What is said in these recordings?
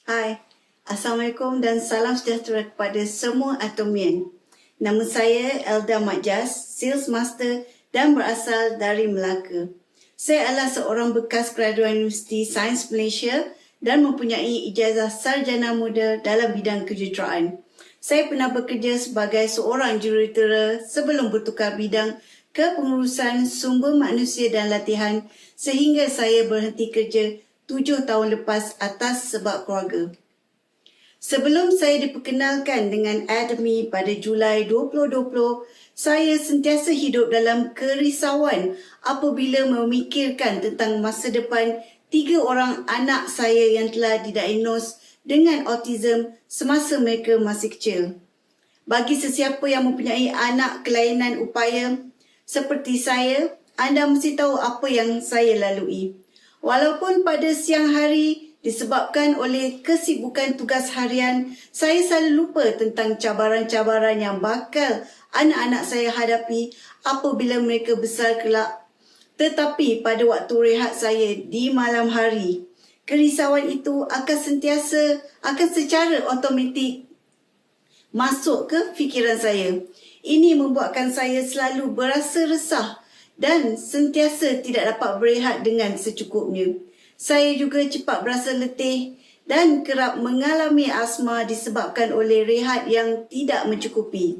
Hai, Assalamualaikum dan salam sejahtera kepada semua Atomian. Nama saya Elda Makjas, Sales Master dan berasal dari Melaka. Saya adalah seorang bekas graduan Universiti Sains Malaysia dan mempunyai ijazah sarjana muda dalam bidang kejuruteraan. Saya pernah bekerja sebagai seorang jurutera sebelum bertukar bidang ke pengurusan sumber manusia dan latihan sehingga saya berhenti kerja 7 tahun lepas atas sebab keluarga. Sebelum saya diperkenalkan dengan Admi pada Julai 2020, saya sentiasa hidup dalam kerisauan apabila memikirkan tentang masa depan 3 orang anak saya yang telah didiagnos dengan autism semasa mereka masih kecil. Bagi sesiapa yang mempunyai anak kelainan upaya seperti saya, anda mesti tahu apa yang saya lalui. Walaupun pada siang hari disebabkan oleh kesibukan tugas harian, saya selalu lupa tentang cabaran-cabaran yang bakal anak-anak saya hadapi apabila mereka besar kelak. Tetapi pada waktu rehat saya di malam hari, kerisauan itu akan secara automatik masuk ke fikiran saya. Ini membuatkan saya selalu berasa resah dan sentiasa tidak dapat berehat dengan secukupnya. Saya juga cepat berasa letih dan kerap mengalami asma disebabkan oleh rehat yang tidak mencukupi.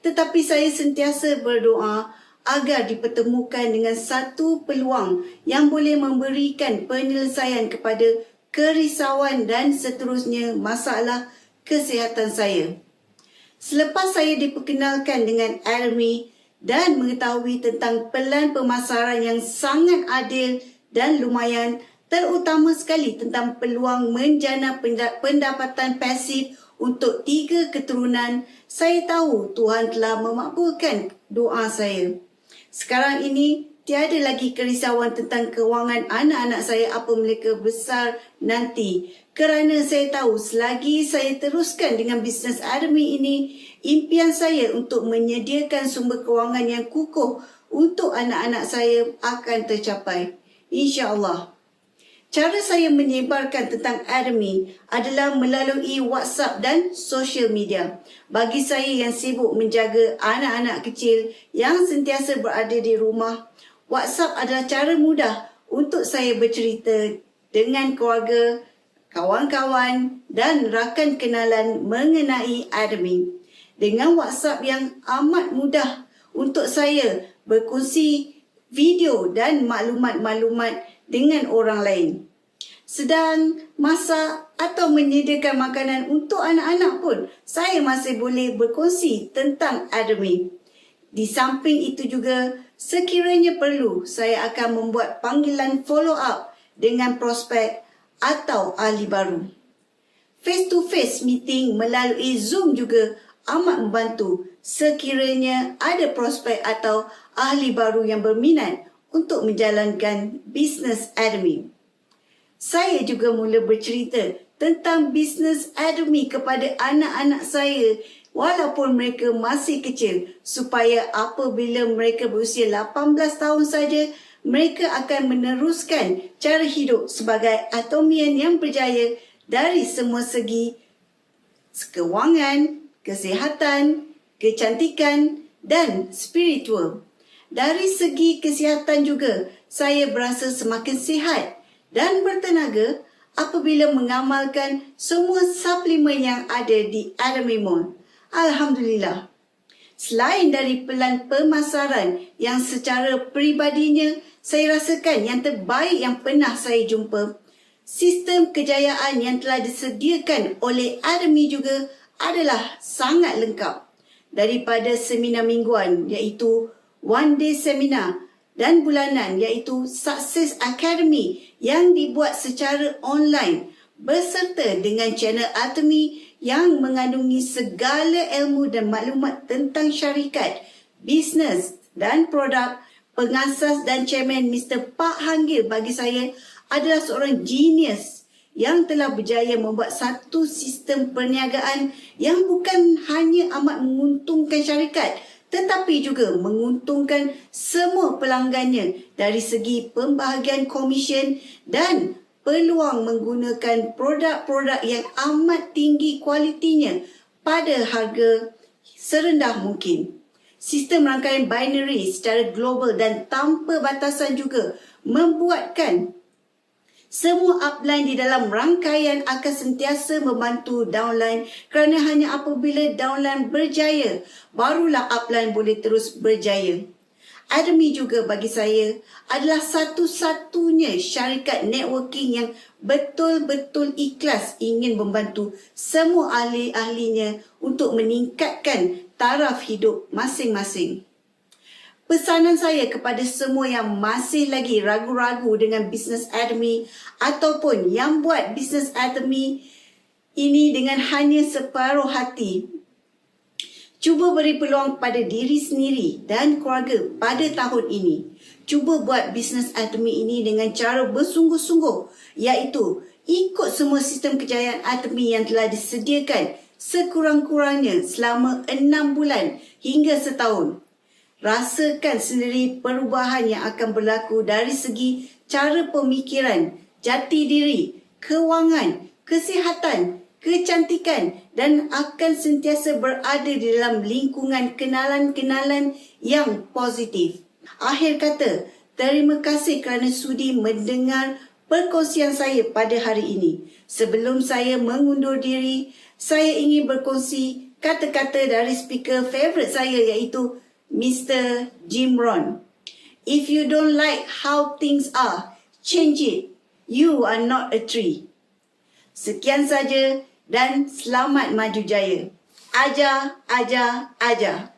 Tetapi saya sentiasa berdoa agar dipertemukan dengan satu peluang yang boleh memberikan penyelesaian kepada kerisauan dan seterusnya masalah kesihatan saya. Selepas saya diperkenalkan dengan Admi dan mengetahui tentang pelan pemasaran yang sangat adil dan lumayan, terutama sekali tentang peluang menjana pendapatan pasif untuk 3 keturunan, saya tahu Tuhan telah memakbulkan doa saya. Sekarang ini, tiada lagi kerisauan tentang kewangan anak-anak saya apabila mereka besar nanti. Kerana saya tahu selagi saya teruskan dengan bisnes Admi ini, impian saya untuk menyediakan sumber kewangan yang kukuh untuk anak-anak saya akan tercapai. InsyaAllah. Cara saya menyebarkan tentang Admi adalah melalui WhatsApp dan social media. Bagi saya yang sibuk menjaga anak-anak kecil yang sentiasa berada di rumah, WhatsApp adalah cara mudah untuk saya bercerita dengan keluarga, kawan-kawan dan rakan kenalan mengenai Admi. Dengan WhatsApp yang amat mudah untuk saya berkongsi video dan maklumat-maklumat dengan orang lain. Sedang masak atau menyediakan makanan untuk anak-anak pun, saya masih boleh berkongsi tentang Admi. Di samping itu juga, sekiranya perlu, saya akan membuat panggilan follow up dengan prospek atau ahli baru. Face-to-face meeting melalui Zoom juga amat membantu sekiranya ada prospek atau ahli baru yang berminat untuk menjalankan bisnes Admi. Saya juga mula bercerita tentang bisnes Admi kepada anak-anak saya walaupun mereka masih kecil supaya apabila mereka berusia 18 tahun saja, mereka akan meneruskan cara hidup sebagai Atomian yang berjaya dari semua segi: kewangan, kesihatan, kecantikan dan spiritual. Dari segi kesihatan juga, saya berasa semakin sihat dan bertenaga apabila mengamalkan semua suplemen yang ada di Admi Mall. Alhamdulillah. Selain dari pelan pemasaran yang secara peribadinya saya rasakan yang terbaik yang pernah saya jumpa, sistem kejayaan yang telah disediakan oleh Admi juga adalah sangat lengkap. Daripada seminar mingguan iaitu One Day Seminar dan bulanan iaitu Success Academy yang dibuat secara online berserta dengan channel Admi yang mengandungi segala ilmu dan maklumat tentang syarikat, bisnes dan produk. Pengasas dan chairman Mr. Pak Hanggil bagi saya adalah seorang genius yang telah berjaya membuat satu sistem perniagaan yang bukan hanya amat menguntungkan syarikat tetapi juga menguntungkan semua pelanggannya dari segi pembahagian komisen dan peluang menggunakan produk-produk yang amat tinggi kualitinya pada harga serendah mungkin. Sistem rangkaian binary secara global dan tanpa batasan juga membuatkan semua upline di dalam rangkaian akan sentiasa membantu downline kerana hanya apabila downline berjaya, barulah upline boleh terus berjaya. Atomy juga bagi saya adalah satu-satunya syarikat networking yang betul-betul ikhlas ingin membantu semua ahli-ahlinya untuk meningkatkan taraf hidup masing-masing. Pesanan saya kepada semua yang masih lagi ragu-ragu dengan bisnes Atomy ataupun yang buat bisnes Atomy ini dengan hanya separuh hati, cuba beri peluang pada diri sendiri dan keluarga pada tahun ini. Cuba buat bisnes Atomy ini dengan cara bersungguh-sungguh, iaitu ikut semua sistem kejayaan Atomy yang telah disediakan sekurang-kurangnya selama 6 bulan hingga setahun. Rasakan sendiri perubahan yang akan berlaku dari segi cara pemikiran, jati diri, kewangan, kesihatan, kecantikan dan akan sentiasa berada di dalam lingkungan kenalan-kenalan yang positif. Akhir kata, terima kasih kerana sudi mendengar perkongsian saya pada hari ini. Sebelum saya mengundur diri, saya ingin berkongsi kata-kata dari speaker favourite saya iaitu Mr. Jim Rohn. If you don't like how things are, change it. You are not a tree. Sekian saja dan selamat maju jaya. Ajar, ajar, ajar.